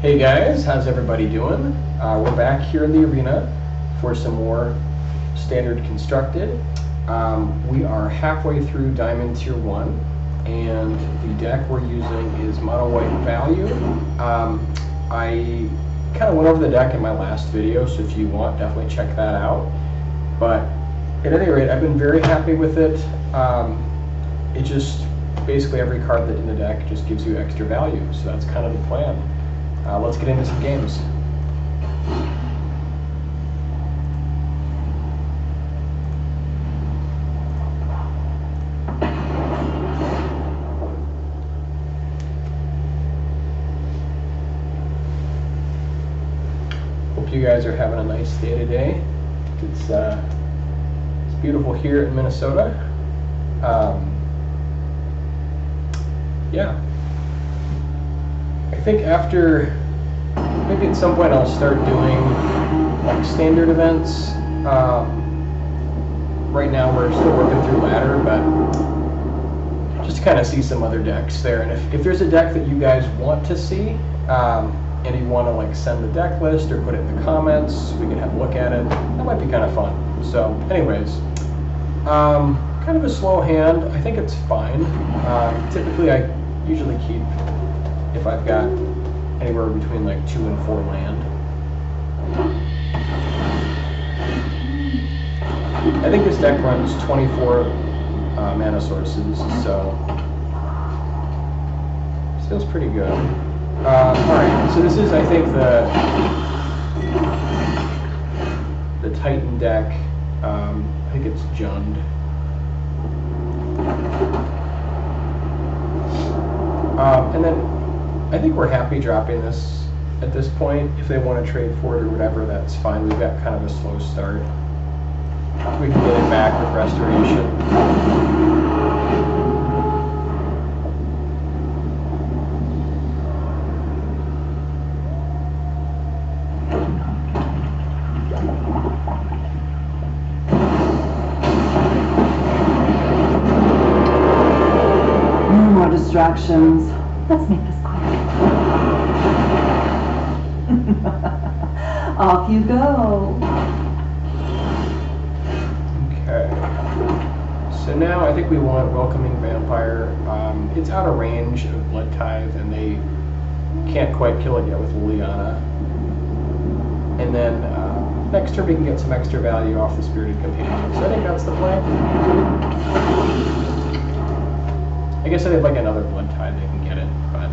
Hey guys, how's everybody doing? We're back here in the arena for some more standard constructed. We are halfway through Diamond Tier 1, and the deck we're using is Mono White Value. I kind of went over the deck in my last video, so if you want, definitely check that out. But at any rate, I've been very happy with it. It just, basically every card that in the deck just gives you extra value, so that's kind of the plan. Let's get into some games. Hope you guys are having a nice day today. It's beautiful here in Minnesota. Yeah. I think after, maybe at some point I'll start doing like standard events. Right now we're still working through ladder, but just to kind of see some other decks there. And if there's a deck that you guys want to see, and you want to like send the deck list or put it in the comments, we can have a look at it. That might be kind of fun. So anyways, kind of a slow hand. I think it's fine. Typically I usually keep, if I've got anywhere between like 2 and 4 land. I think this deck runs 24 mana sources, so this feels pretty good. Alright, so this is, I think, the Titan deck. I think it's Jund. And then I think we're happy dropping this at this point. If they want to trade for it or whatever, that's fine. We've got kind of a slow start. We can get it back with restoration. No more distractions. Let's make this quick. Off you go. Okay. So now I think we want Welcoming Vampire. It's out of range of Blood Tithe, and they can't quite kill it yet with Liliana. And then next turn we can get some extra value off the Spirited Companion. So I think that's the plan. I guess if they have like another Blood Tithe, they can get it, but...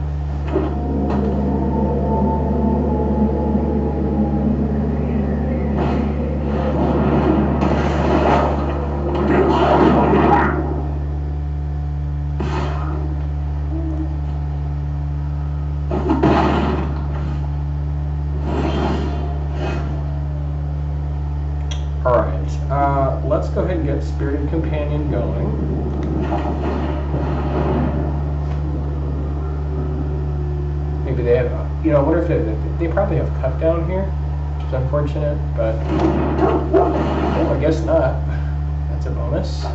Alright, let's go ahead and get Spirited Companion going. Maybe they have, I wonder if they probably have cut down here, which is unfortunate, but well, I guess not. That's a bonus.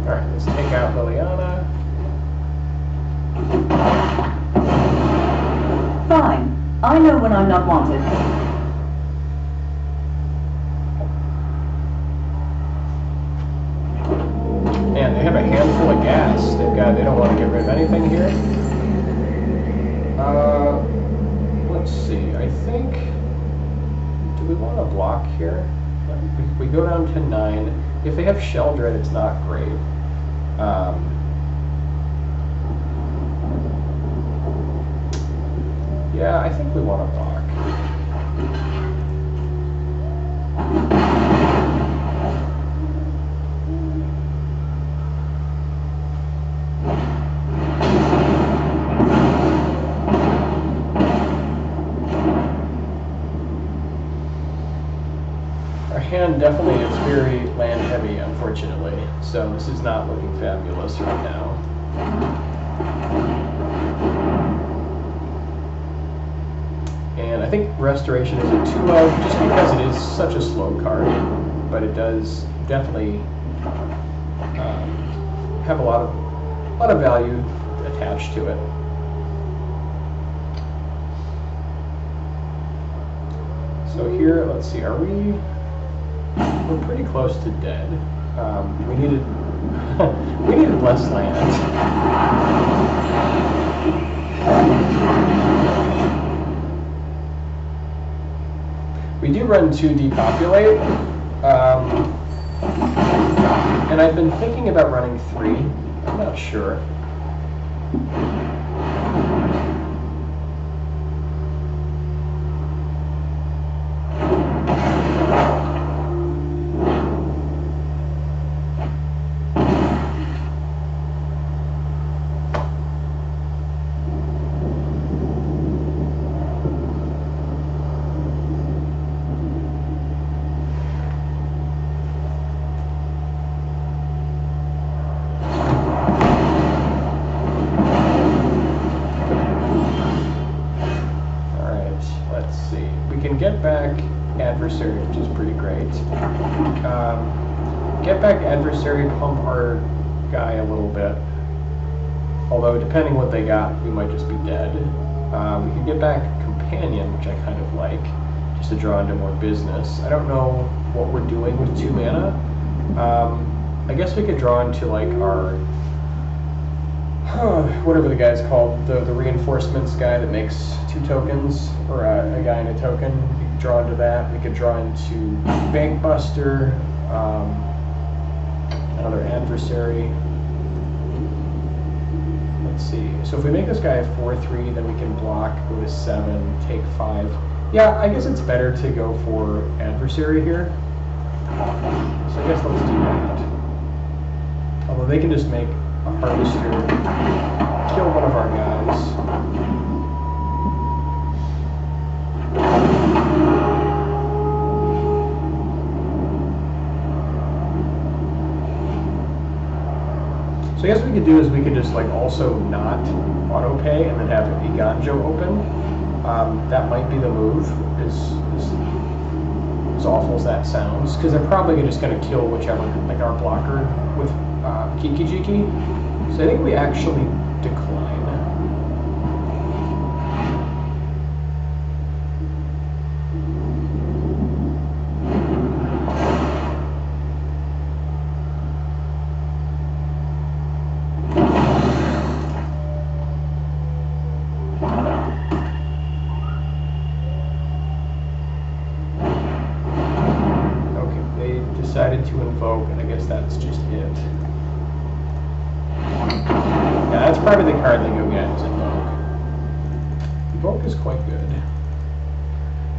Alright, let's take out Liliana. Fine. I know when I'm not wanted. Man, they have a handful of gas. They don't want to get rid of anything here. Let's see. I think, do we want to block here? We go down to 9. If they have Sheldred, it's not great. Yeah, I think we want to block. Our hand definitely is very land heavy, unfortunately, so this is not looking fabulous right now. And I think Restoration is a 2-of just because it is such a slow card, but it does definitely have a lot of value attached to it. So here, let's see, we're pretty close to dead. We needed we needed less land. We do run 2 depopulate, and I've been thinking about running 3. I'm not sure. Get back adversary, which is pretty great. Get back adversary, pump our guy a little bit. Although, depending what they got, we might just be dead. We can get back companion, which I kind of like, just to draw into more business. I don't know what we're doing with 2 mana. I guess we could draw into like our whatever the guy's called, the reinforcements guy that makes 2 tokens, or a guy and a token. We could draw into that. We could draw into Bankbuster, another adversary. Let's see. So if we make this guy a 4/3, then we can block, go to 7, take 5. Yeah, I guess it's better to go for adversary here. So I guess let's do that. Although they can just make a harvester, kill one of our guys. So I guess what we could do is we could just like also not auto pay and then have Iganjo open. That might be the move, as awful as that sounds, because they're probably just going to kill whichever, like our blocker with Kiki Jiki. So I think we actually decline. Decided to invoke, and I guess that's just it. Yeah, that's probably the card they go get, is Invoke. Invoke is quite good.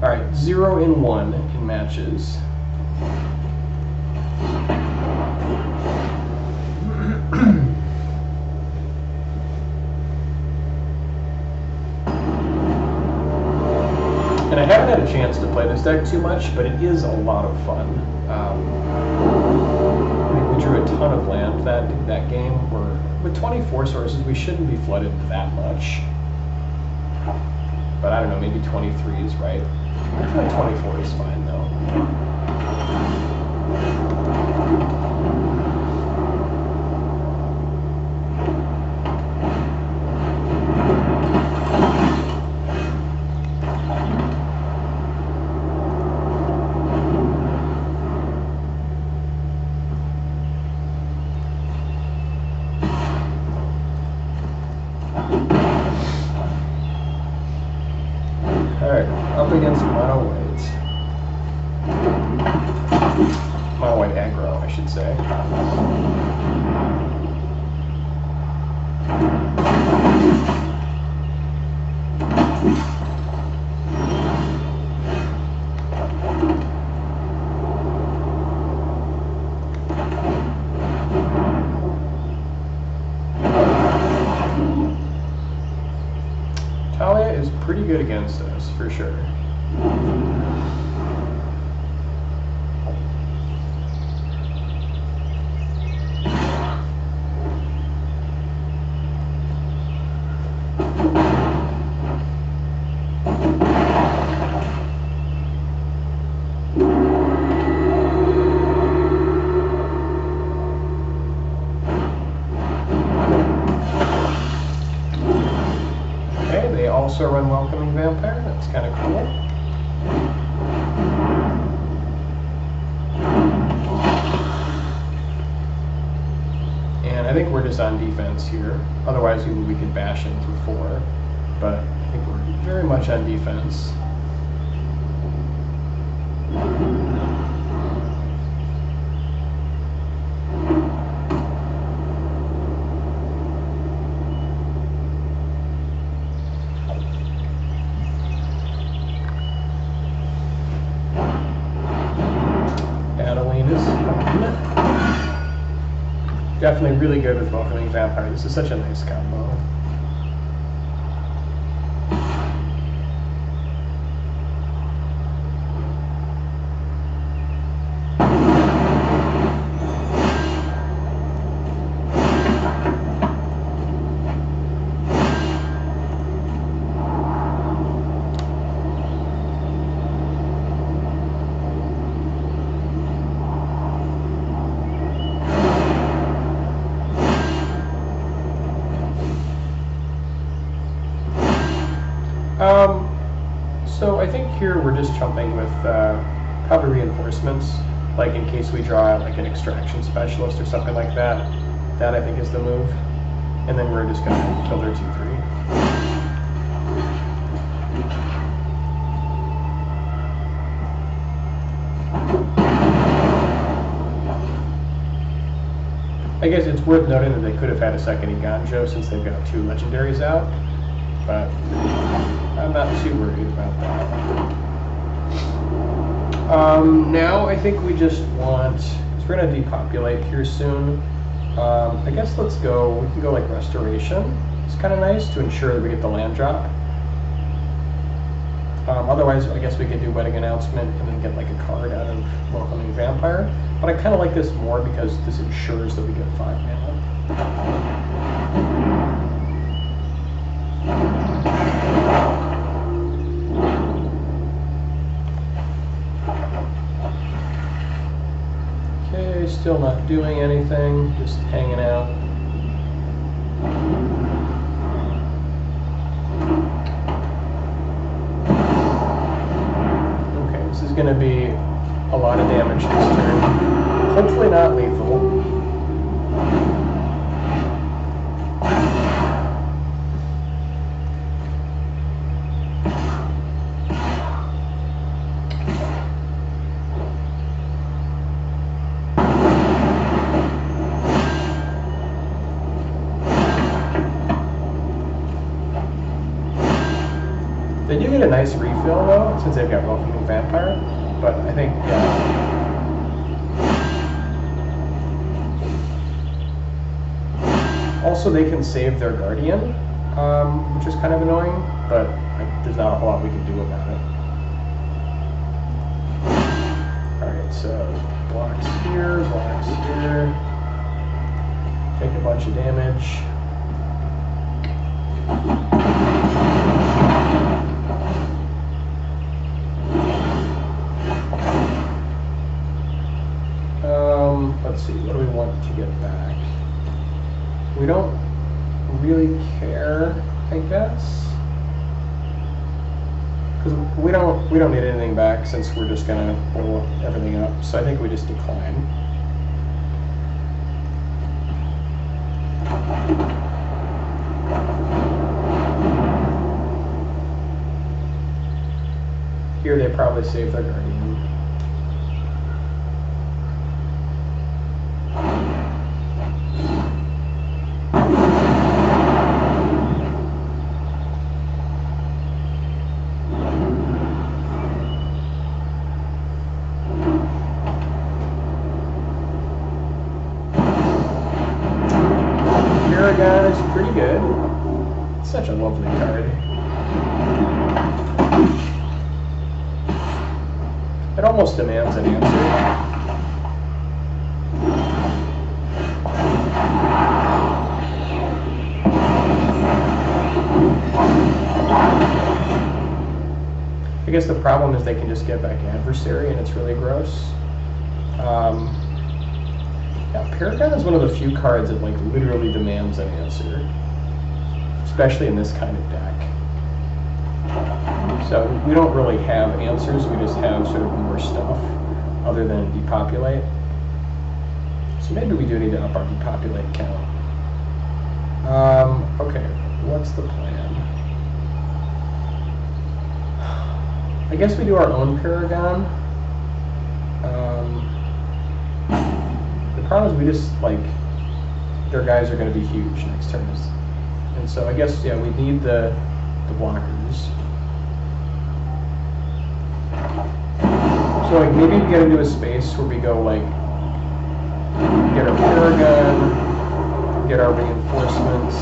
Alright, 0 and 1 in matches. And I haven't had a chance to play this deck too much, but it is a lot of fun. I mean, we drew a ton of land that game. With 24 sources, we shouldn't be flooded that much. But I don't know, maybe 23 is right. I feel like 24 is fine, though. Alright, up against mono white. Mono white aggro, I should say. Talia is pretty good against us, for sure. also run Welcoming Vampire. That's kind of cool. And I think we're just on defense here. Otherwise, we could bash in through 4. But I think we're very much on defense. Definitely really good with Welcoming Vampire. This is such a nice combo. So I think here we're just jumping with probably reinforcements, like in case we draw like an extraction specialist or something like that. That I think is the move. And then we're just going to kill their 2/3. I guess it's worth noting that they could have had a second Iganjo since they've got 2 legendaries out, but I'm not too worried about that. Now I think we just want, because we're going to depopulate here soon, I guess we can go like Restoration. It's kind of nice to ensure that we get the land drop. Otherwise, I guess we could do Wedding Announcement and then get like a card out of Welcoming Vampire. But I kind of like this more because this ensures that we get 5 mana. Okay, still not doing anything, just hanging out. Okay, this is going to be a lot of damage this turn. Hopefully not lethal. They do get a nice refill though, since they've got Welcoming Vampire, but I think, yeah. Also, they can save their Guardian, which is kind of annoying, but there's not a whole lot we can do about it. Alright, so blocks here, take a bunch of damage. Let's see, what do we want to get back? We don't really care, I guess, because we don't need anything back since we're just gonna blow everything up. So I think we just decline. Here they probably save their Guardian. Is pretty good. It's such a lovely card. It almost demands an answer. I guess the problem is they can just get back Adversary and it's really gross. Yeah, Paragon is one of the few cards that like literally demands an answer, especially in this kind of deck. So we don't really have answers, we just have sort of more stuff other than depopulate. So maybe we do need to up our depopulate count. Okay, what's the plan? I guess we do our own Paragon. The problem is we just, like, their guys are going to be huge next turn. And so I guess, yeah, we need the blockers. So, like, maybe we get into a space where we go, like, get our Paragon, get our reinforcements,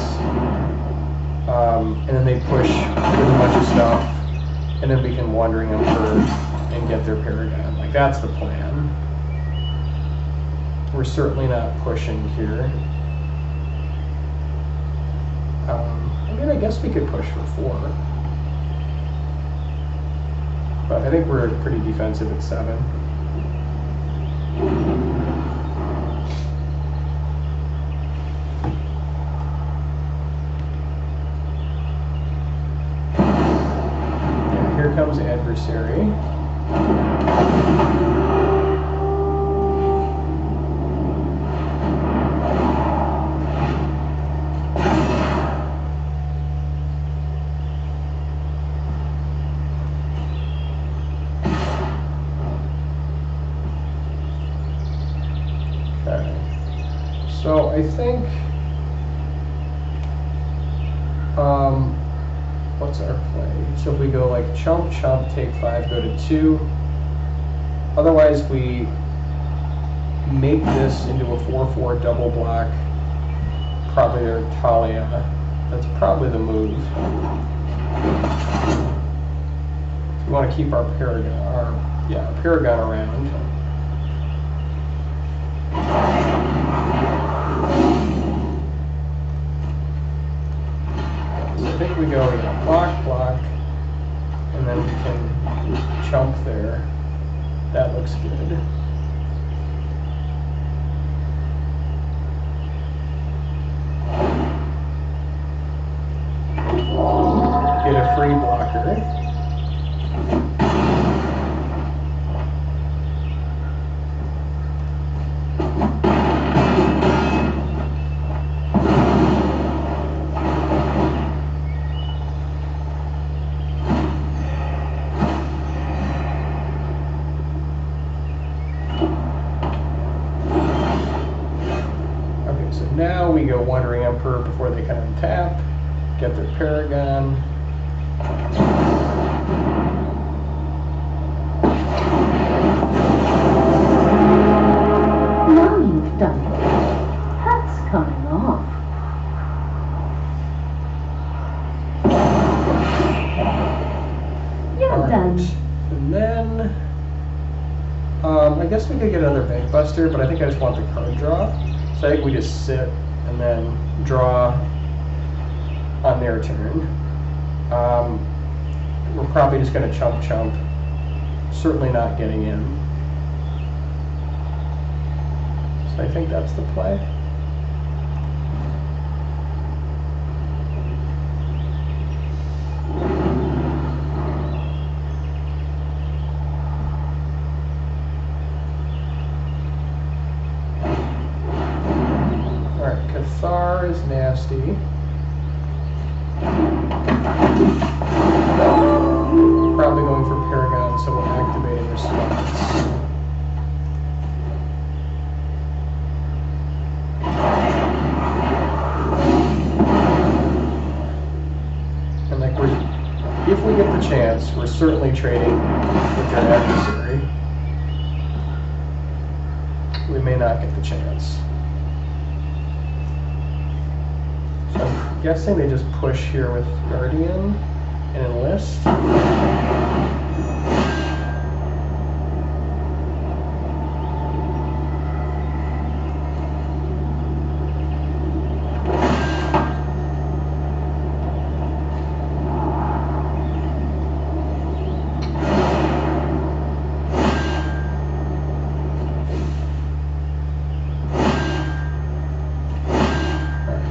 and then they push with a bunch of stuff, and then we can Wandering Emperor and get their Paragon. Like, that's the plan. We're certainly not pushing here. I mean, I guess we could push for 4. But I think we're pretty defensive at 7. Yeah, here comes adversary. So I think, what's our play? So if we go like chump, chump, take 5, go to 2. Otherwise we make this into a 4/4 double block, probably their Talia. That's probably the move. We want to keep our Paragon, our Paragon around. I think we go block, block, and then we can chump there. That looks good. Get a free blocker. Now we go Wandering Emperor before they can untap, get their Paragon. Now you've done it. That's coming off. You're done. And then, I guess we could get another Bank Buster, but I think I just want the card draw. So I think we just sit and then draw on their turn. We're probably just going to chump, chump. Certainly not getting in. So I think that's the play. Cathar is nasty. Probably going for Paragon, so we'll activate in response. And like if we get the chance, we're certainly trading with their adversary. We may not get the chance. I'm guessing they just push here with Guardian and Enlist.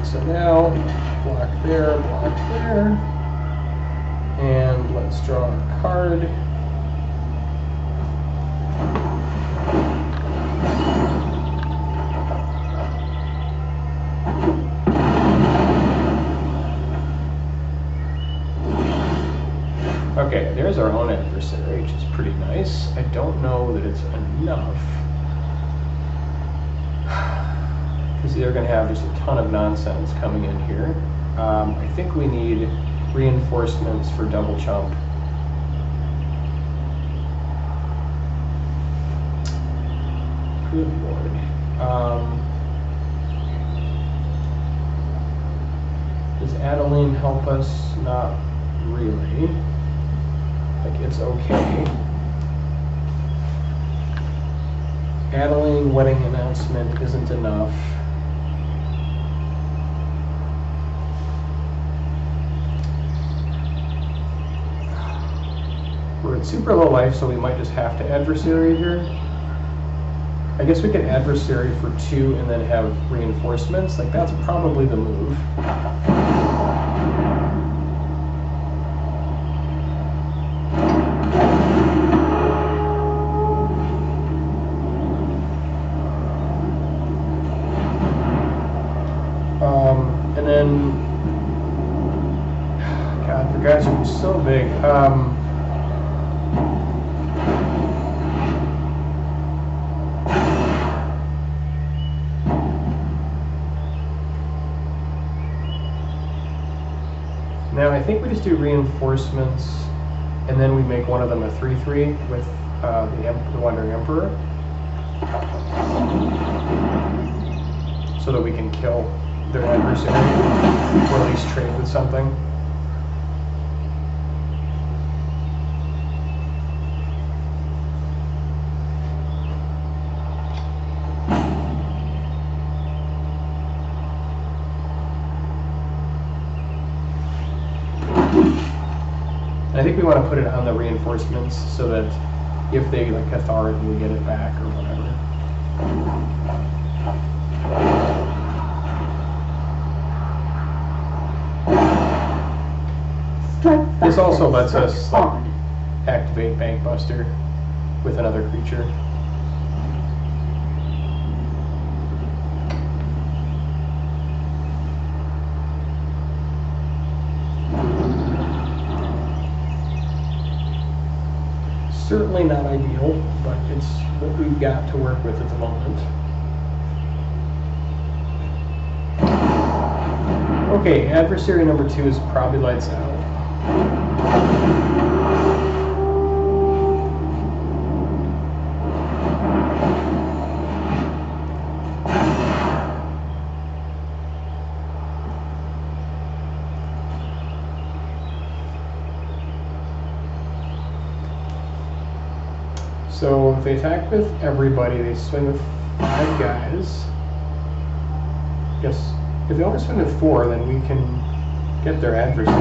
So now, block there, block there. And let's draw a card. Okay, there's our own adversary, which is pretty nice. I don't know that it's enough. Because they're going to have just a ton of nonsense coming in here. I think we need reinforcements for double chump. Good lord. Does Adeline help us? Not really. Like, it's okay. Adeline wedding announcement isn't enough. We're at super low life, so we might just have to adversary here. I guess we could adversary for 2 and then have reinforcements. Like, that's probably the move. And then, God, the guys are so big. Now I think we just do reinforcements, and then we make one of them a 3/3 with the Wandering Emperor, so that we can kill their adversary, or at least trade with something. And I think we want to put it on the reinforcements so that if they like Cathar it, we get it back or whatever. This also lets us like, activate Bankbuster with another creature. Certainly not ideal, but it's what we've got to work with at the moment. Okay, adversary number 2 is probably lights out. So if they attack with everybody, they swing with 5 guys. Yes, if they only swing with 4, then we can get their adversary.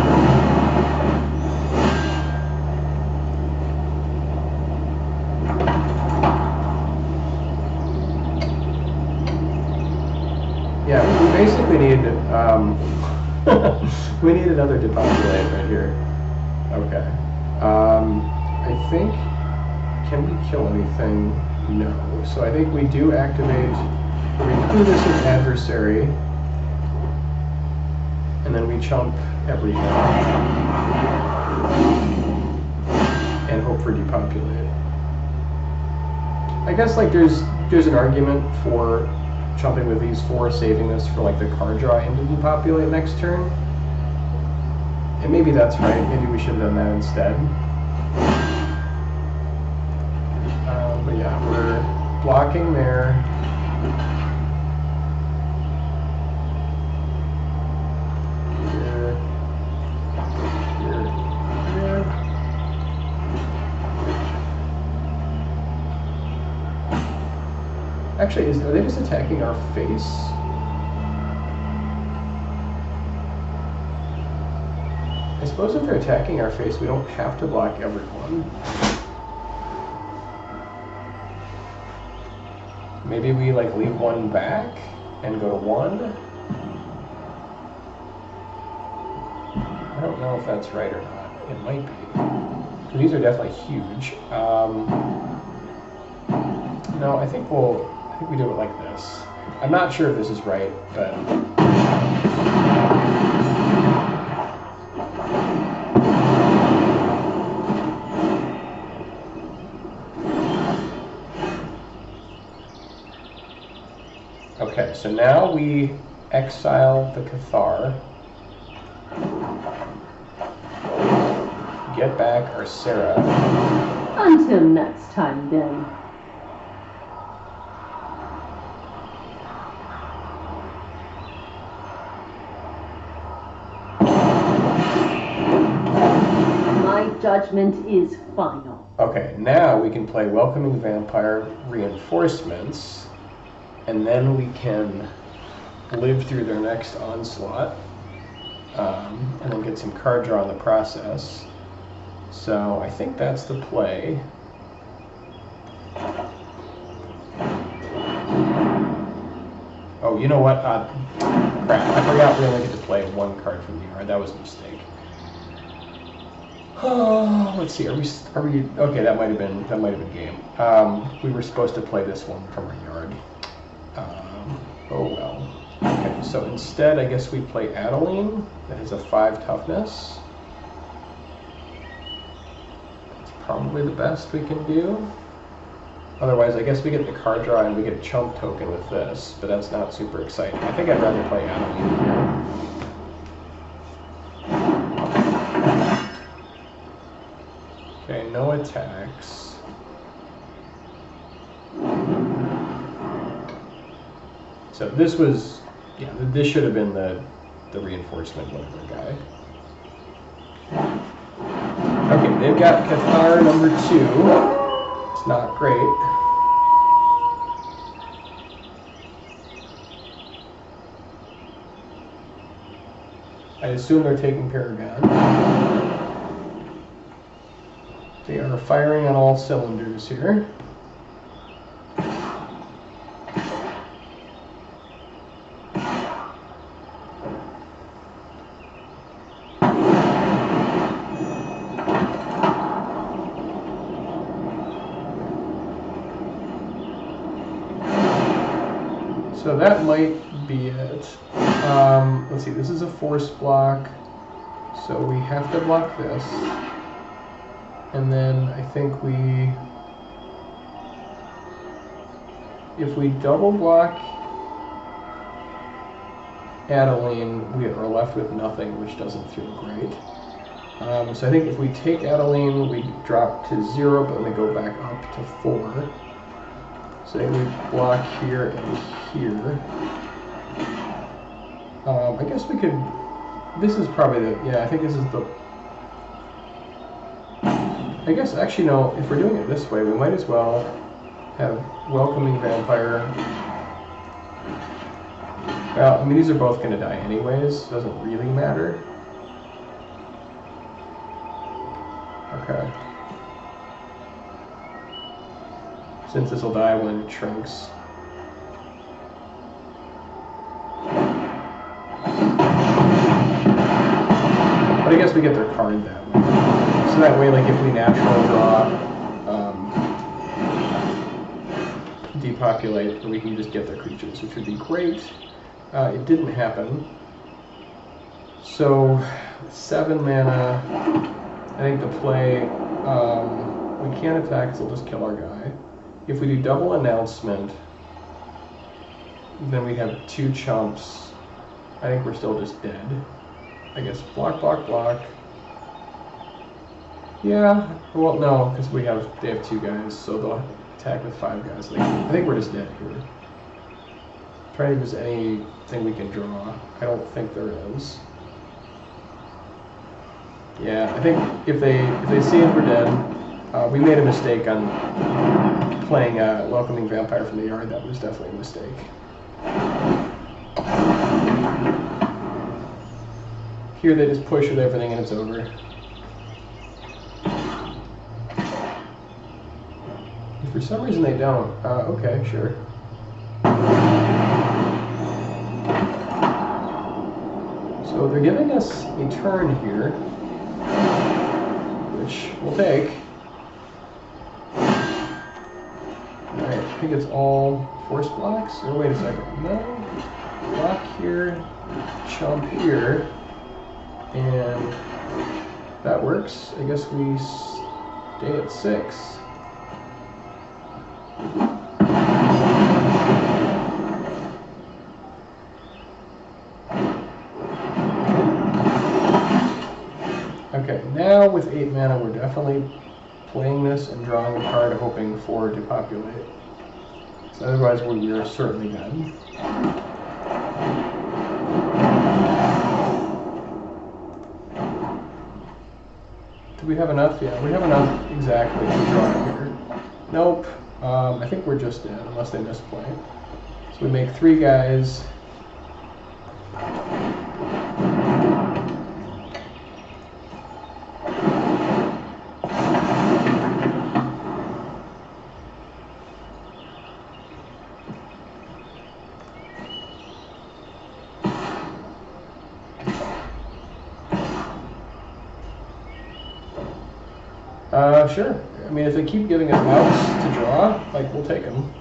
Yeah, we basically need we need another depopulate right here. Okay. I think. Can we kill anything? No. So I think we do activate, we do this with adversary, and then we chump everything, and hope for depopulate. I guess like there's an argument for chumping with these 4, saving this for like the card draw into depopulate next turn. And maybe that's right, maybe we should have done that instead. But yeah, we're blocking there. Here. Here. Here. Actually, are they just attacking our face? I suppose if they're attacking our face, we don't have to block everyone. Maybe we like leave 1 back and go to 1. I don't know if that's right or not. It might be. So these are definitely huge. No, I think we do it like this. I'm not sure if this is right, but okay, so now we exile the Cathar, get back our Sarah. Until next time, then. My judgment is final. Okay, now we can play Welcoming Vampire Reinforcements, and then we can live through their next onslaught, and then get some card draw in the process. So I think that's the play. Oh, you know what? Crap, I forgot we only get to play one card from the yard. That was a mistake. Oh, let's see. Are we? Okay, that might have been game. We were supposed to play this one from our yard. Oh well. Okay, so instead, I guess we play Adeline. That has a 5 toughness. That's probably the best we can do. Otherwise, I guess we get the card draw and we get a chump token with this, but that's not super exciting. I think I'd rather play Adeline here. Okay, no attacks. So this was, yeah, this should have been the reinforcement whatever guy. Okay, they've got Cathar number 2. It's not great. I assume they're taking Paragon. They are firing on all cylinders here. So that might be it. Let's see, this is a force block, so we have to block this. And then I think if we double block Adeline, we are left with nothing, which doesn't feel great. So I think if we take Adeline, we drop to 0, but we go back up to 4. So then we block here and here. I guess we could, this is probably I think this is I guess actually no, if we're doing it this way, we might as well have Welcoming Vampire. Well, I mean, these are both going to die anyways, so it doesn't really matter. Okay. Since this will die when it shrinks. But I guess we get their card that way. So that way, like if we natural draw, depopulate, we can just get their creatures, which would be great. It didn't happen. So 7 mana. I think the play, we can't attack, so we'll just kill our guy. If we do double announcement, then we have 2 chumps. I think we're still just dead. I guess block, block, block. Yeah, well, no, because they have 2 guys, so they'll attack with 5 guys. I think we're just dead here. Trying to use anything we can draw. I don't think there is. Yeah, I think if they see it, we're dead. We made a mistake on playing Welcoming Vampire from the Yard. That was definitely a mistake. Here they just push with everything and it's over. If for some reason they don't, okay, sure. So they're giving us a turn here. which we'll take. Alright, I think it's all force blocks. Or wait a second. No. Block here, chump here, and that works. I guess we stay at 6. Okay, now with 8 mana, we're definitely playing this and drawing a card, hoping for to populate. So otherwise, we are certainly done. Do we have enough? Yeah, we have enough exactly to draw here. Nope. I think we're just dead, unless they misplay. So we make 3 guys. Sure. I mean, if they keep giving us outs to draw, like, we'll take them.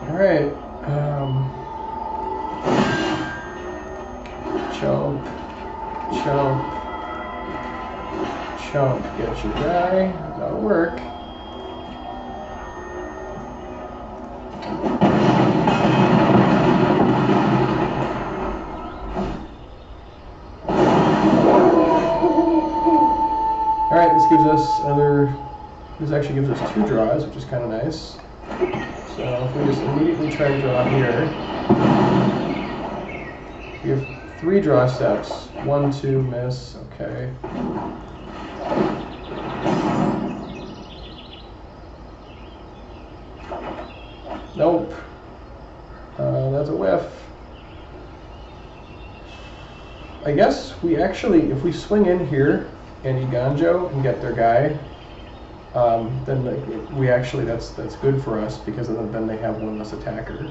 All right. Chump, chump, chump, get your guy, that'll work. Alright, this actually gives us 2 draws, which is kind of nice. So if we just immediately try to draw here, we have 3 draw steps. 1, 2, miss. Okay. Nope. That's a whiff. I guess we actually, if we swing in here and Iganjo and get their guy, then we actually, that's good for us because then they have one less attacker.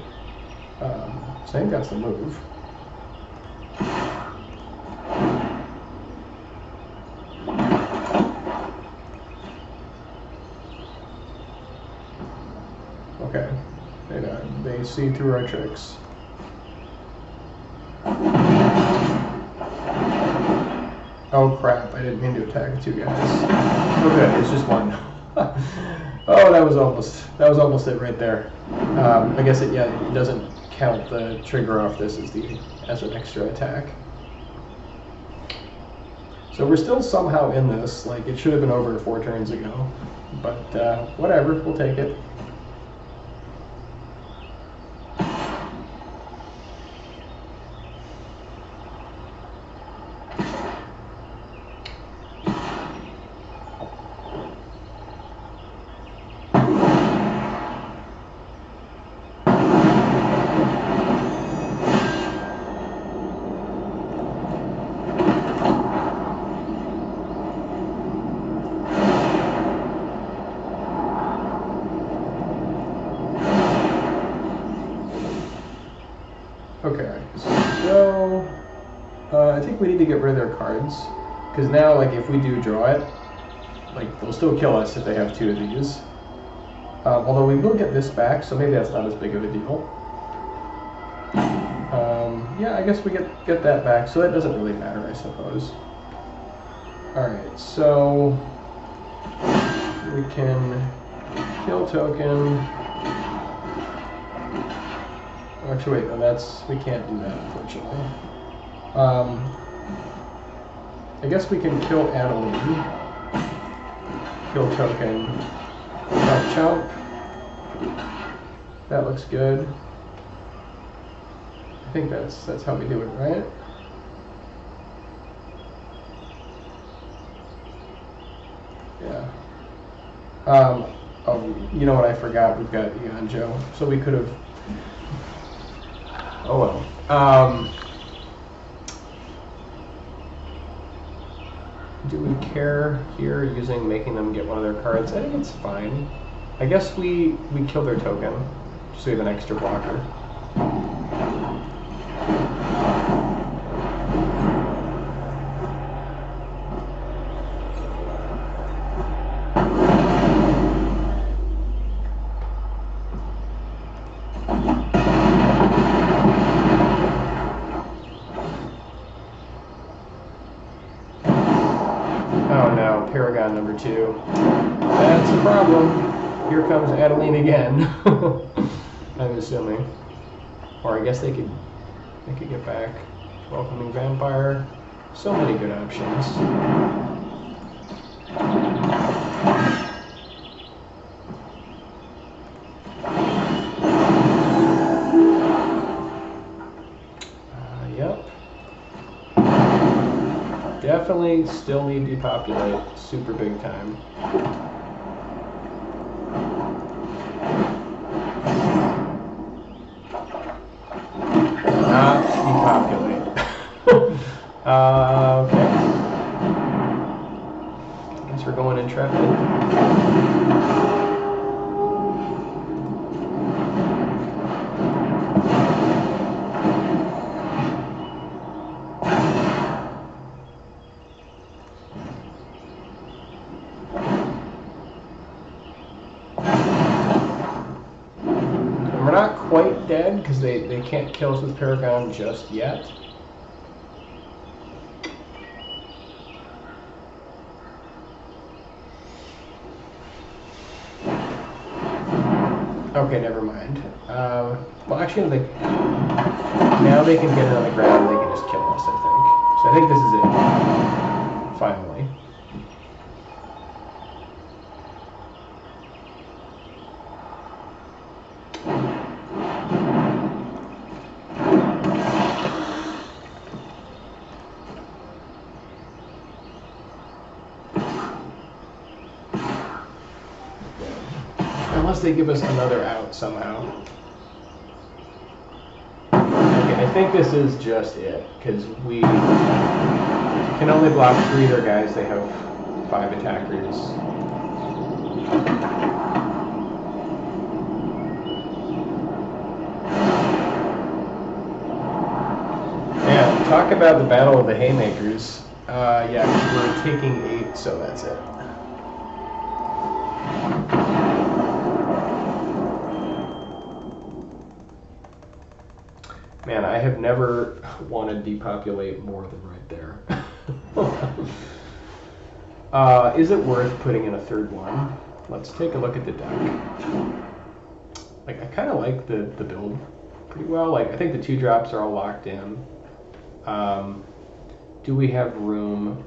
So I think that's the move. Okay, they see through our tricks. Oh crap, I didn't mean to attack 2 guys. Okay, it's just 1. Oh, that was almost it right there. I guess it doesn't count the trigger off this as an extra attack. So we're still somehow in this, like it should have been over 4 turns ago, but whatever, we'll take it. Okay, so I think we need to get rid of their cards, because now, like, if we do draw it, like, they'll still kill us if they have 2 of these. Although we will get this back, so maybe that's not as big of a deal. Yeah, I guess we get that back, so that doesn't really matter, I suppose. Alright, so we can kill token. Actually, wait, no, we can't do that, unfortunately. I guess we can kill Adeline. Kill token. Chomp chomp. That looks good. I think that's how we do it, right? Yeah. Oh, you know what I forgot? We've got Iganjo. So we could have... Oh well. Do we care here using making them get one of their cards? I think it's fine. I guess we kill their token, so we have an extra blocker. Oh no, Paragon number 2. That's a problem. Here comes Adeline again. I'm assuming. Or I guess they could get back. Welcoming Vampire. So many good options. Yep. Definitely still need to depopulate super big time. Not depopulate. Okay. I guess we're going Intrepid. We're not quite dead because they can't kill us with Paragon just yet. Okay, never mind. Well, actually, now they can get it on the ground and they can just kill us, I think. So I think this is it. Finally. Unless they give us another out somehow. Okay, I think this is just it, because we can only block 3 of their guys. They have 5 attackers. Yeah, talk about the Battle of the Haymakers. Yeah, we're taking 8, so that's it. Man, I have never wanted to depopulate more than right there. Is it worth putting in a third one? Let's take a look at the deck. Like, I kind of like the build pretty well. Like, I think the 2-drops are all locked in. Do we have room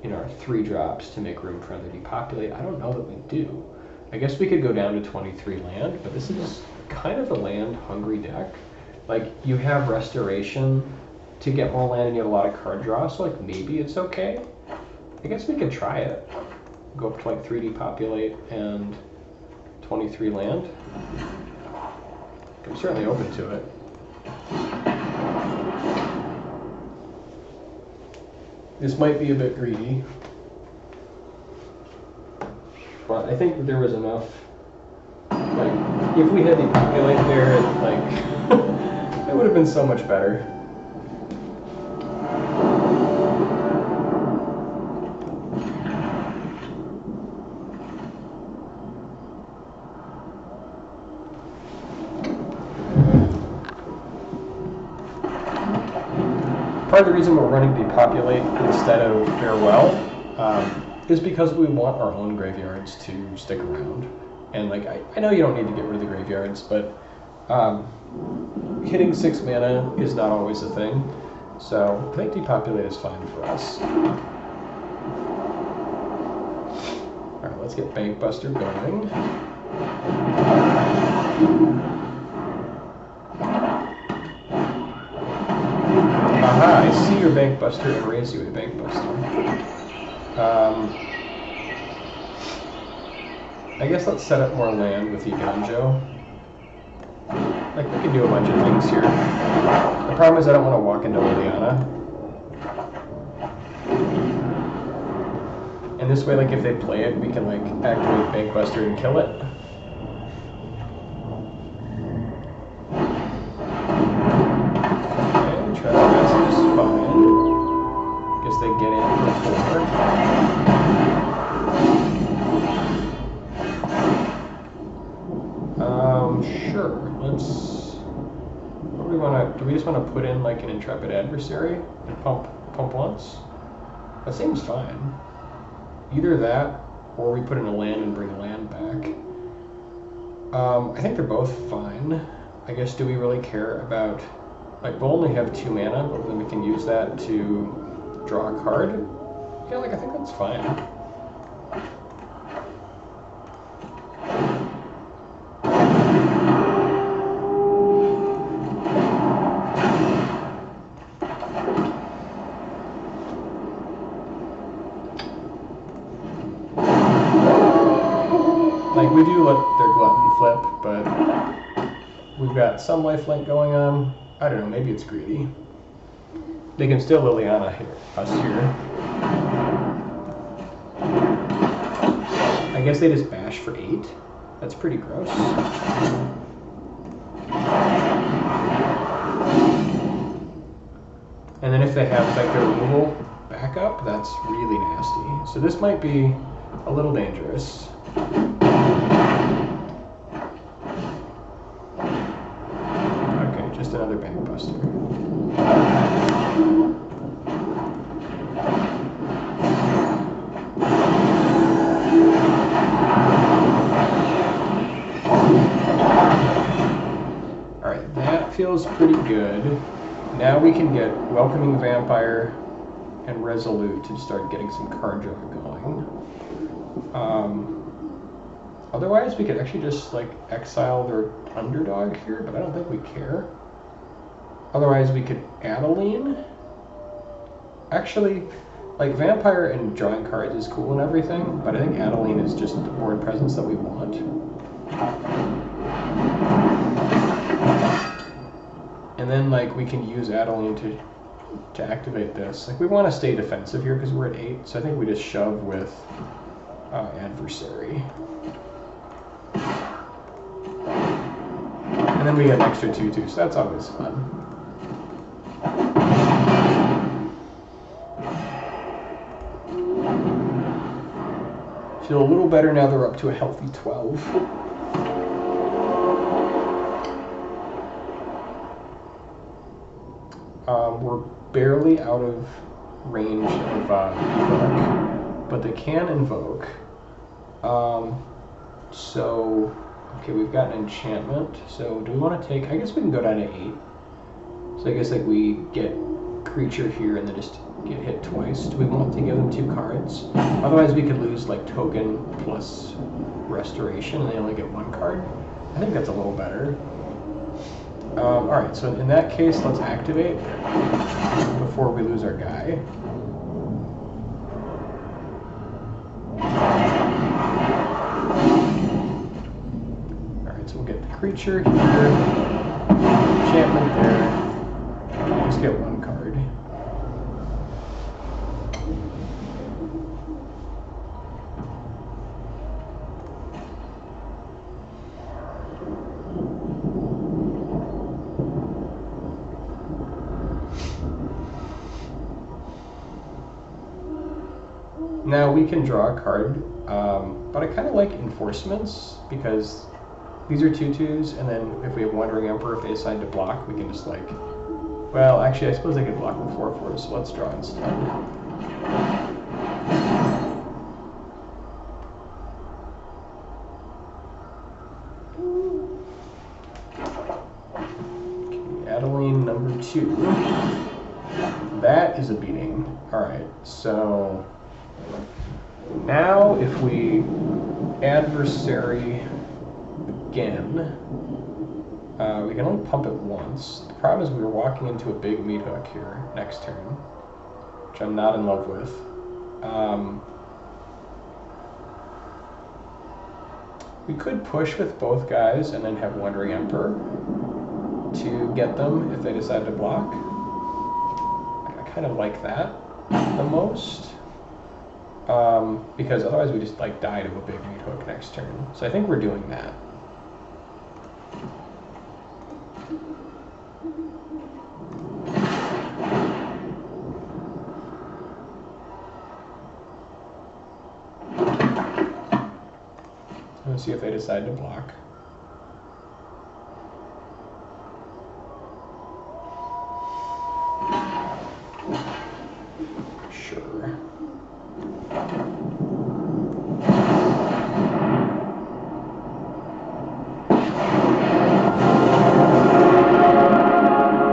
in our 3-drops to make room for another depopulate? I don't know that we do. I guess we could go down to 23 land, but this is kind of a land-hungry deck. Like, you have Restoration to get more land and you have a lot of card draw, so like maybe it's okay. I guess we could try it. Go up to like 3 depopulate and 23 land. I'm certainly open to it. This might be a bit greedy, but I think that there was enough. Like, if we had depopulate there, like, it would have been so much better. Part of the reason we're running Depopulate instead of Farewell is because we want our own graveyards to stick around. And like, I know you don't need to get rid of the graveyards, but hitting 6 mana is not always a thing. So I think Depopulate is fine for us. Alright, let's get Bankbuster going. Aha, I see your Bankbuster and raise you a Bankbuster. I guess let's set up more land with Iganjo. Like, we can do a bunch of things here. The problem is I don't want to walk into Liliana. And this way, like, if they play it, we can, like, activate Bankbuster and kill it. Okay, Trespass is fine. Guess they get in before. Sure. Let's... What do we want to... Do we just want to put in, like, an Intrepid Adversary and pump once? That seems fine. Either that, or we put in a land and bring land back. I think they're both fine. I guess, do we really care about... Like, we'll only have 2 mana, but then we can use that to draw a card. Yeah, like, I think that's fine. Like, we do let their Glutton flip, but we've got some lifelink going on. I don't know, maybe it's greedy. They can still Liliana us here. I guess they just bash for 8. That's pretty gross. And then if they have like their removal backup, that's really nasty. So this might be a little dangerous. Okay, just another Bankbuster. Alright, that feels pretty good. Now we can get Welcoming Vampire and Resolute to start getting some card draw going. Otherwise, we could actually just like exile their underdog here, but I don't think we care. Otherwise, we could Adeline. Actually, like Vampire and drawing cards is cool and everything, but I think Adeline is just the board presence that we want. And then like we can use Adeline to activate this. Like we want to stay defensive here because we're at 8, so I think we just shove with Adversary. And then we get an extra 2/2, so that's always fun. Feel a little better now they're up to a healthy 12. We're barely out of range of Invoke, but they can Invoke. So, okay, we've got an enchantment. So, do we want to take? I guess we can go down to 8. So I guess like we get creature here and then just get hit twice. Do we want to give them 2 cards? Otherwise, we could lose like token plus restoration, and they only get 1 card. I think that's a little better. Alright, so in that case, let's activate before we lose our guy. Alright, so we'll get the creature here, enchantment there, let's get 1 card. Now we can draw a card, but I kind of like Enforcements because these are 2/2s, and then if we have Wandering Emperor, if they decide to block, we can just like, well, actually I suppose they could block with 4/4s, so let's draw instead. Okay, Adeline number 2. That is a beating. Alright, so now if we Adversary again, we can only pump it once. The problem is we were walking into a big meat hook here next turn, which I'm not in love with. We could push with both guys and then have Wandering Emperor, to get them if they decide to block. I kind of like that the most. Because otherwise we just like die to a big meat hook next turn. So I think we're doing that. Let's see if they decide to block. Sure.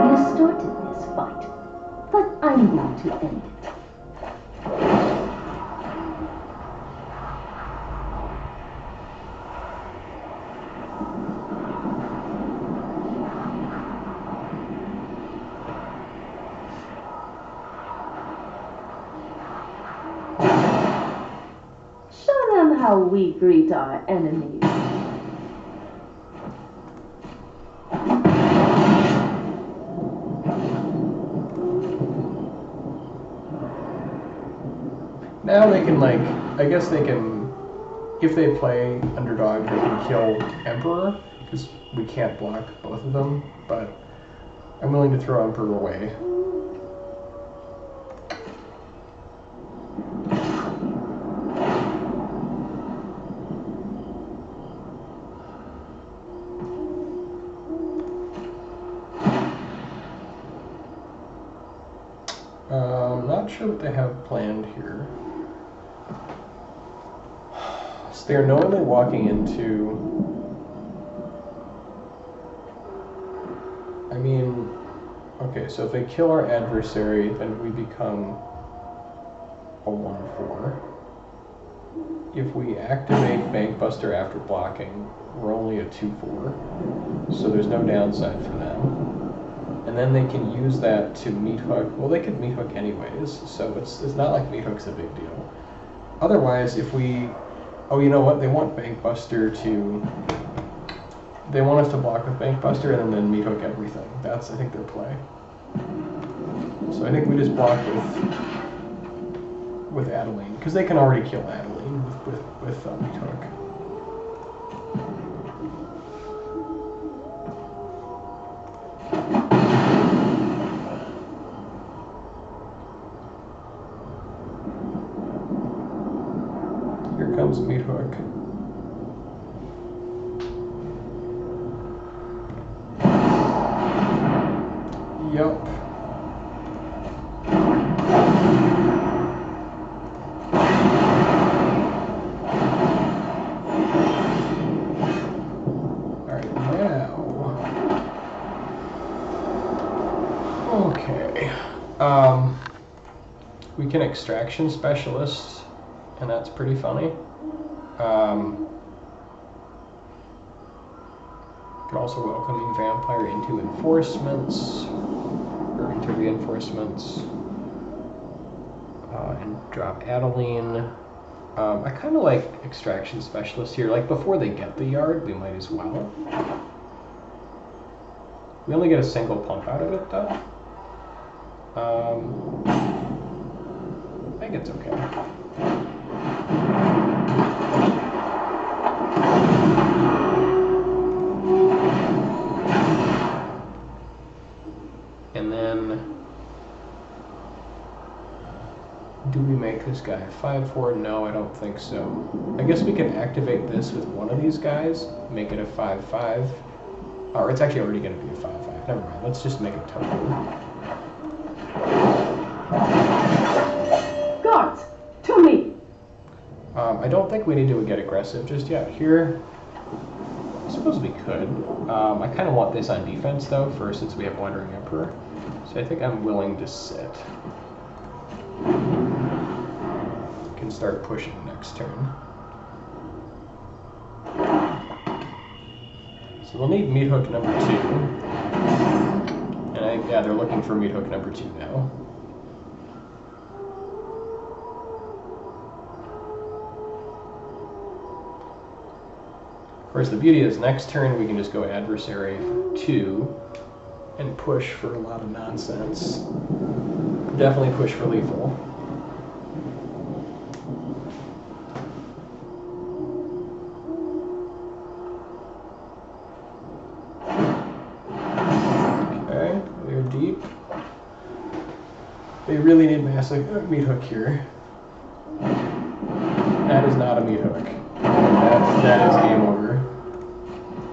You started this fight, but I'm going to end it. Show them how we greet our enemies. Now they can, like, I guess they can, if they play underdog, they can kill Emperor, because we can't block both of them, but I'm willing to throw Emperor away. Not sure what they have planned here. So they're knowingly walking into... I mean, okay, so if they kill our adversary, then we become a 1/4. If we activate Bankbuster after blocking, we're only a 2/4. So there's no downside for them. And then they can use that to meat hook. Well, they could meat hook anyways, so it's not like meat hook's a big deal. Otherwise, if we... Oh, you know what? They want Bankbuster to... They want us to block with Bankbuster and then meat hook everything. That's, I think, their play. So I think we just block with Adeline, because they can already kill Adeline with meat hook. Here comes meat hook. Yup. Alright, now... Okay. We can extraction specialist, and that's pretty funny. Could also welcoming vampire into enforcements, or into reinforcements, and drop Adeline. I kind of like extraction specialist here. Like before they get the yard, we might as well. We only get a single pump out of it though. I think it's okay. And then, do we make this guy 5/4? No, I don't think so. I guess we can activate this with one of these guys, make it a 5/5. Or it's actually already going to be a 5/5. Never mind, let's just make it total. Guards, to me! I don't think we need to get aggressive just yet. Here, I suppose we could. I kind of want this on defense though, first, since we have Wandering Emperor. So I think I'm willing to sit. Can start pushing next turn. So we'll need meat hook number 2. And yeah, they're looking for meat hook number 2 now. Of course, the beauty is next turn we can just go adversary for 2 and push for a lot of nonsense. Definitely push for lethal. Okay, they're deep. They really need meat hook here. That is not a meat hook. That is game over.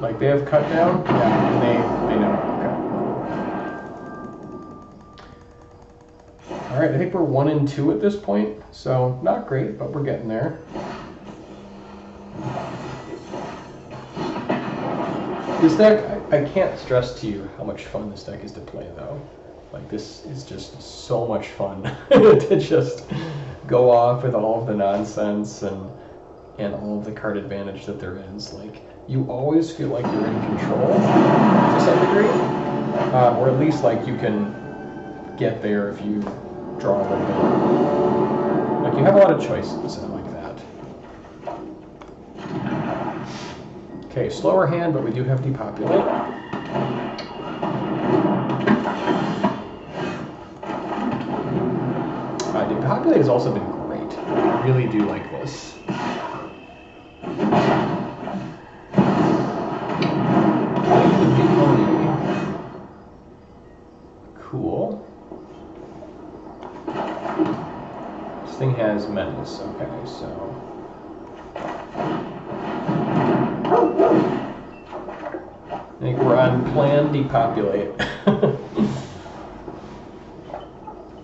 Like, they have cut down? Yeah, they know. Okay. Alright, I think we're 1 and 2 at this point. So, not great, but we're getting there. This deck, I can't stress to you how much fun this deck is to play, though. Like, this is just so much fun to just go off with all of the nonsense and all of the card advantage that there is. Like, you always feel like you're in control to some degree, or at least like you can get there if you draw a little bit. Like, you have a lot of choices, and I like that. Okay, slower hand, but we do have depopulate. Depopulate has also been great. I really do like this. Cool. This thing has menace. Okay, so. I think we're on plan depopulate.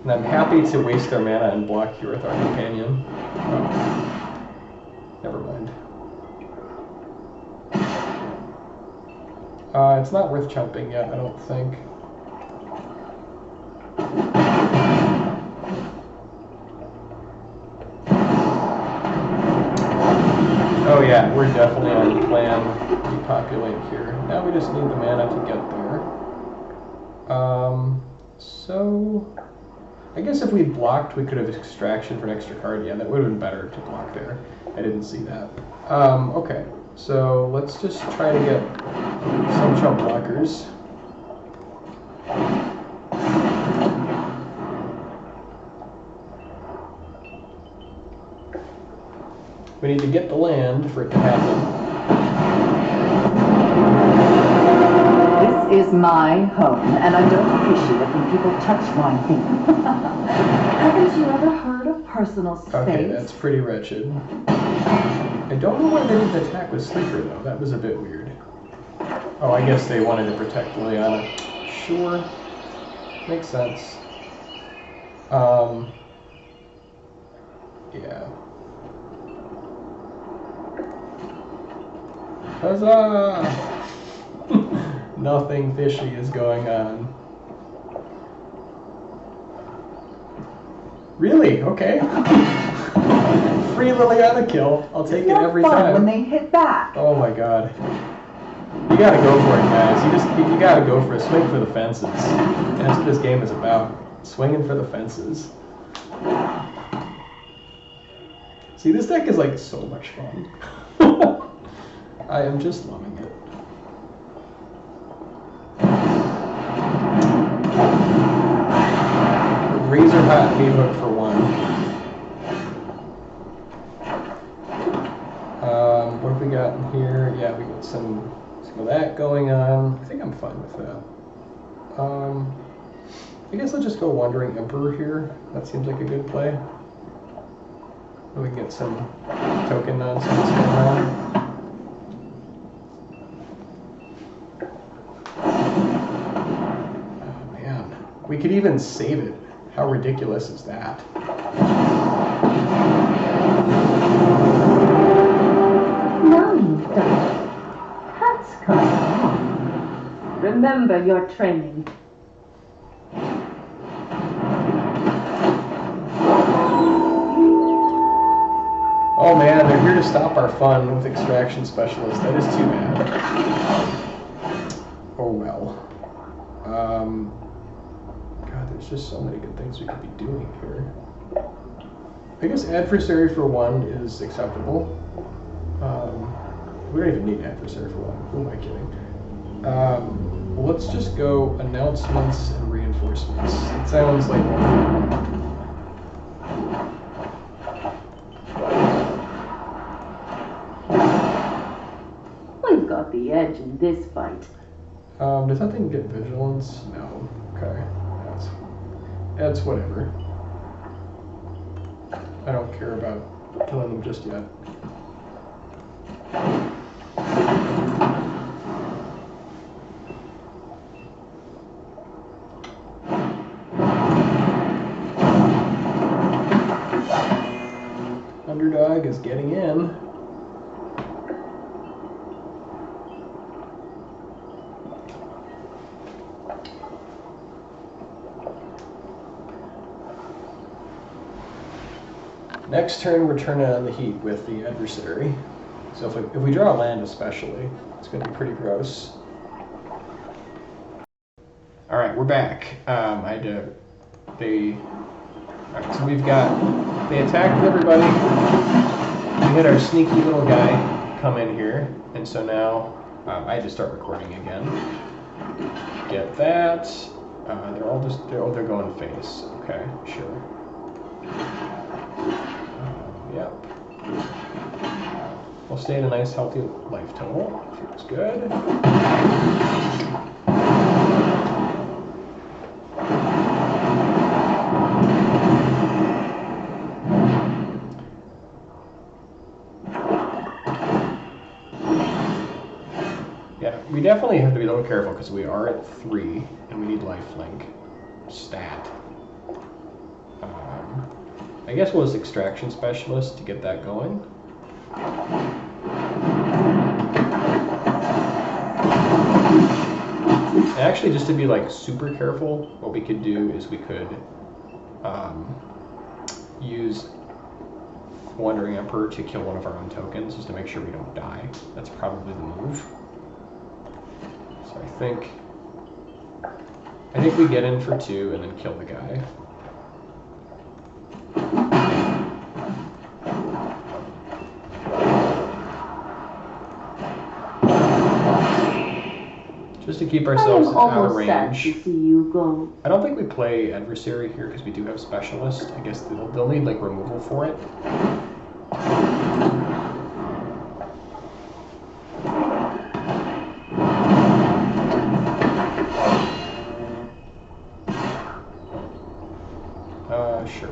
And I'm happy to waste our mana and block here with our companion. Oh. Never mind. It's not worth chumping yet, I don't think. Oh yeah, we're definitely on plan depopulate here. Now we just need the mana to get there. So I guess if we blocked, we could have extraction for an extra card. Yeah, that would have been better to block there. I didn't see that. Okay, so let's just try to get some chump blockers. We need to get the land for it to happen. This is my home, and I don't appreciate it when people touch my thing. Haven't you ever heard of personal space? Okay, that's pretty wretched. I don't know why they didn't attack with Sleeper, though. That was a bit weird. Oh, I guess they wanted to protect Liliana. Sure. Makes sense. Yeah. Huzzah! Nothing fishy is going on. Really? Okay. Free Liliana kill. I'll take it every time. When they hit back. Oh my god. You gotta go for it, guys. You gotta go for it. Swing for the fences. And that's what this game is about. Swinging for the fences. See, this deck is like so much fun. I am just loving it. Razor hot meat hook for 1. What have we got in here? Yeah, we got some of that going on. I think I'm fine with that. I guess I'll just go Wandering Emperor here. That seems like a good play. We can get some token nonsense going on. We could even save it. How ridiculous is that? Now you've done it. That's kind of fun. Remember your training. Oh man, they're here to stop our fun with Extraction Specialist. That is too bad. Oh well. God, there's just so many good things we could be doing here. I guess Adversary for 1 is acceptable. We don't even need Adversary for 1. Who am I kidding? Let's just go announcements and reinforcements. It sounds like We've got the edge in this fight. does that thing get vigilance? No. Okay. That's whatever. I don't care about killing them just yet. Underdog is getting in. Next turn, we're turning on the heat with the adversary. So if we draw a land especially, it's going to be pretty gross. All right, we're back. Alright, so they attacked everybody. We had our sneaky little guy come in here, and so now I had to start recording again. Get that. They're going face. Okay, sure. Yep. We'll stay at a nice, healthy life total. Feels good. Yeah, we definitely have to be a little careful because we are at 3 and we need lifelink stat. I guess we'll just extraction specialist to get that going. And actually, just to be like super careful, what we could do is we could use Wandering Emperor to kill one of our own tokens just to make sure we don't die. That's probably the move. So I think we get in for 2 and then kill the guy. Just to keep ourselves out of range. To see you go. I don't think we play adversary here because we do have specialist. I guess they'll need like removal for it. Sure.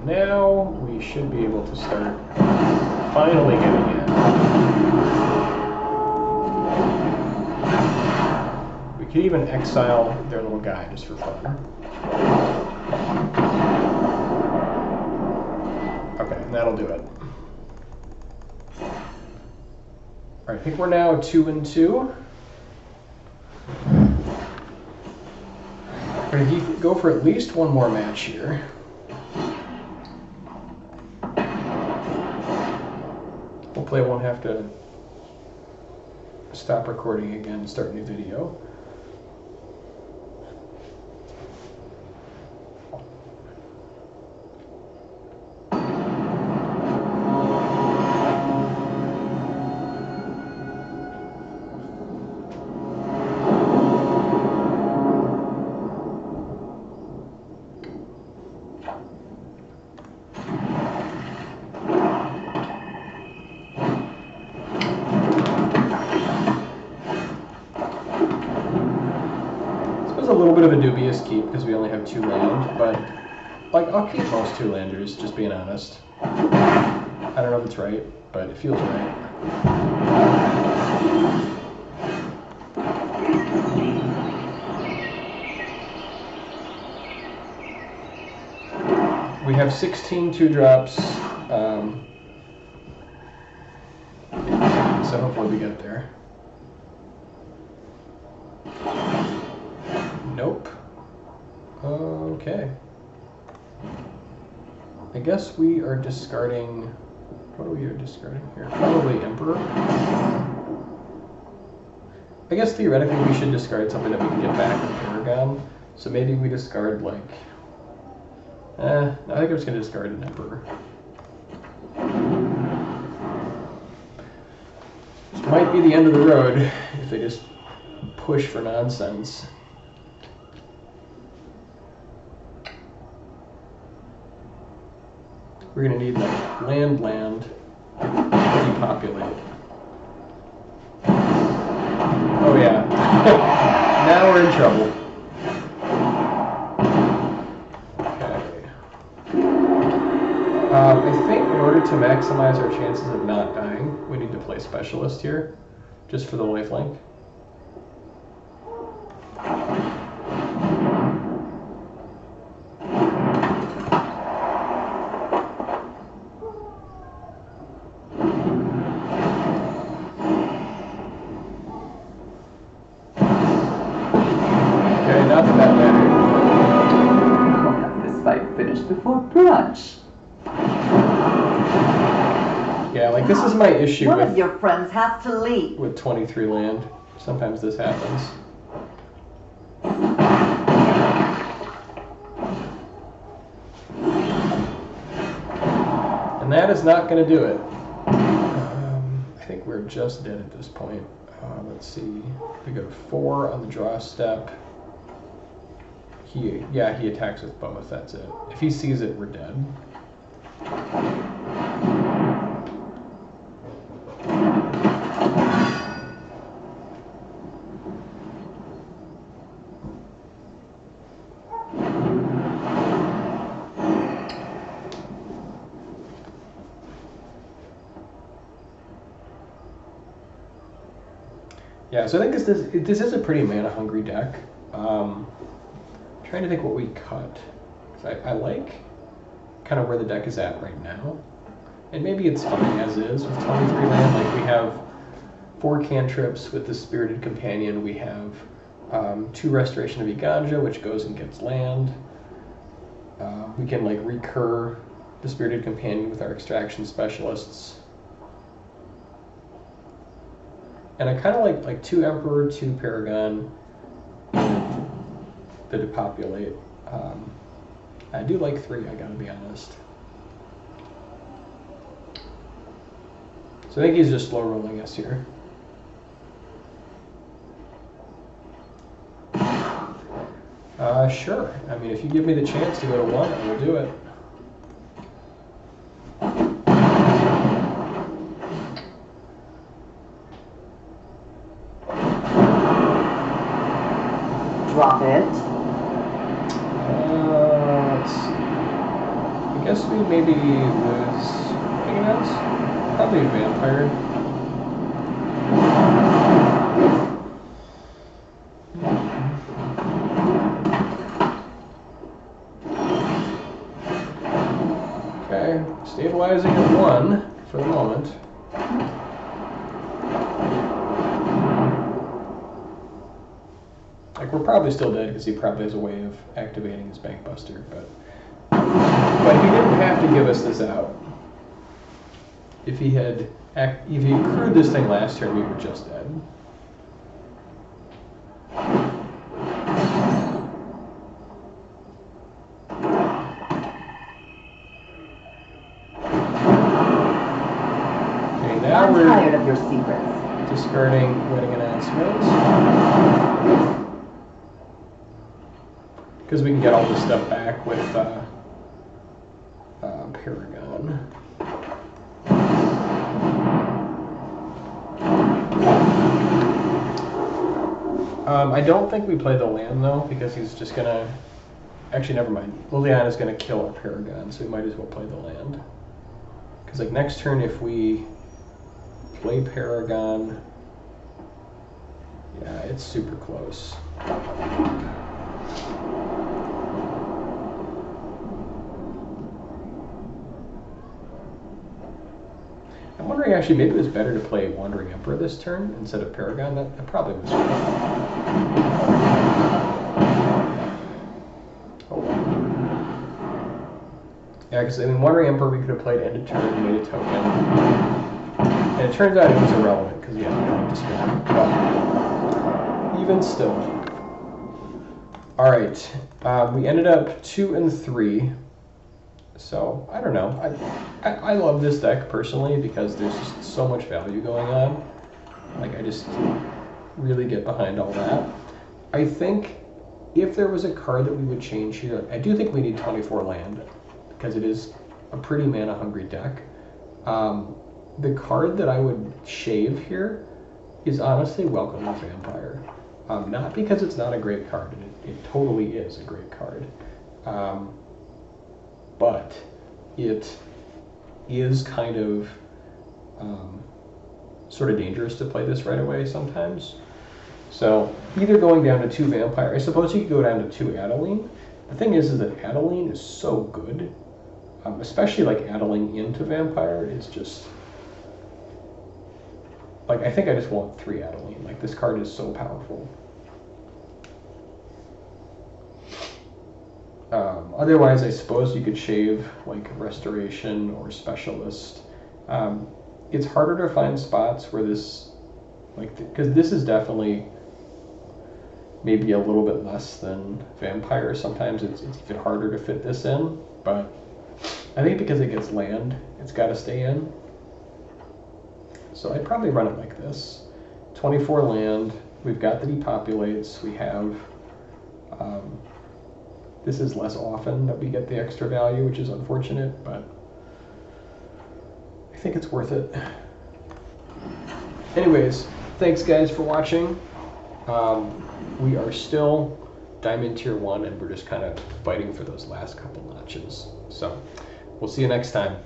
Now we should be able to start finally getting in. We could even exile their little guy just for fun. Okay, and that'll do it. Alright, I think we're now 2-2. We're going to go for at least one more match here. Hopefully I won't have to stop recording again and start a new video. A little bit of a dubious keep because we only have 2 land, but like I'll keep most 2-landers, just being honest. I don't know if it's right, but it feels right. We have 16 2-drops, so hopefully we get there. Nope. Okay. I guess we are discarding... What are we discarding here? Probably Emperor. I guess theoretically we should discard something that we can get back in Paragon. So maybe we discard like... I think I'm just going to discard an Emperor. This might be the end of the road if they just push for nonsense. We're going to need like land to depopulate. Oh yeah. Now we're in trouble. Okay. I think in order to maximize our chances of not dying, we need to play Specialist here, just for the lifelink. Before brunch. Yeah, like this is my issue One with... of your friends has to leave. With 23 land. Sometimes this happens. And that is not going to do it. I think we're just dead at this point. Let's see. We go to 4 on the draw step. He attacks with both, that's it. If he sees it, we're dead. Yeah, so I think this is a pretty mana-hungry deck. Trying to think what we cut. I like kind of where the deck is at right now. And maybe it's fine as is with 23 land. Like we have 4 cantrips with the Spirited Companion. We have 2 Restoration of Eganja, which goes and gets land. We can like recur the Spirited Companion with our Extraction Specialists. And I kind of like 2 Emperor, 2 Paragon, to depopulate. I do like 3, I gotta be honest. So I think he's just slow rolling us here. Sure. I mean, if you give me the chance to go to 1, I will do it. Drop it. Let's see. I guess we maybe lose anything else? Probably a vampire. Okay, stabilizing at 1 for the moment. Like, we're probably still dead because he probably has a way of activating his Bankbuster, but he didn't have to give us this out. If he had accrued this thing last turn, we were just dead. Okay, now I'm we're tired of your secrets. Discarding wedding announcements. Because we can get all this stuff back with Paragon. I don't think we play the land though, because he's just gonna... Actually, never mind. Liliana's gonna kill our Paragon, so we might as well play the land. Because like next turn, if we play Paragon, yeah, it's super close. I'm wondering, actually, maybe it was better to play Wandering Emperor this turn instead of Paragon. That probably was right. Oh. Yeah, because I mean, Wandering Emperor we could have played end of turn, made a token. And it turns out it was irrelevant, because yeah, we don't have to spend it. even still. All right, we ended up 2 and 3. So I don't know. I love this deck personally because there's just so much value going on. Like I just really get behind all that. I think if there was a card that we would change here, I do think we need 24 land because it is a pretty mana hungry deck. The card that I would shave here is honestly Welcome to Vampire. Not because it's not a great card. It totally is a great card. But it is kind of sort of dangerous to play this right away sometimes. So either going down to 2 Vampire, I suppose you could go down to 2 Adeline. The thing is that Adeline is so good, especially like Adeline into Vampire is just, like I think I just want 3 Adeline. Like this card is so powerful. Otherwise, I suppose you could shave like Restoration or Specialist. It's harder to find spots where this, like, because this is definitely maybe a little bit less than Vampire. Sometimes it's even harder to fit this in, but I think because it gets land, it's got to stay in. So I'd probably run it like this. 24 land, we've got the depopulates, we have, this is less often that we get the extra value, which is unfortunate, but I think it's worth it. Anyways, thanks guys for watching. We are still Diamond Tier 1, and we're just kind of fighting for those last couple notches. So we'll see you next time.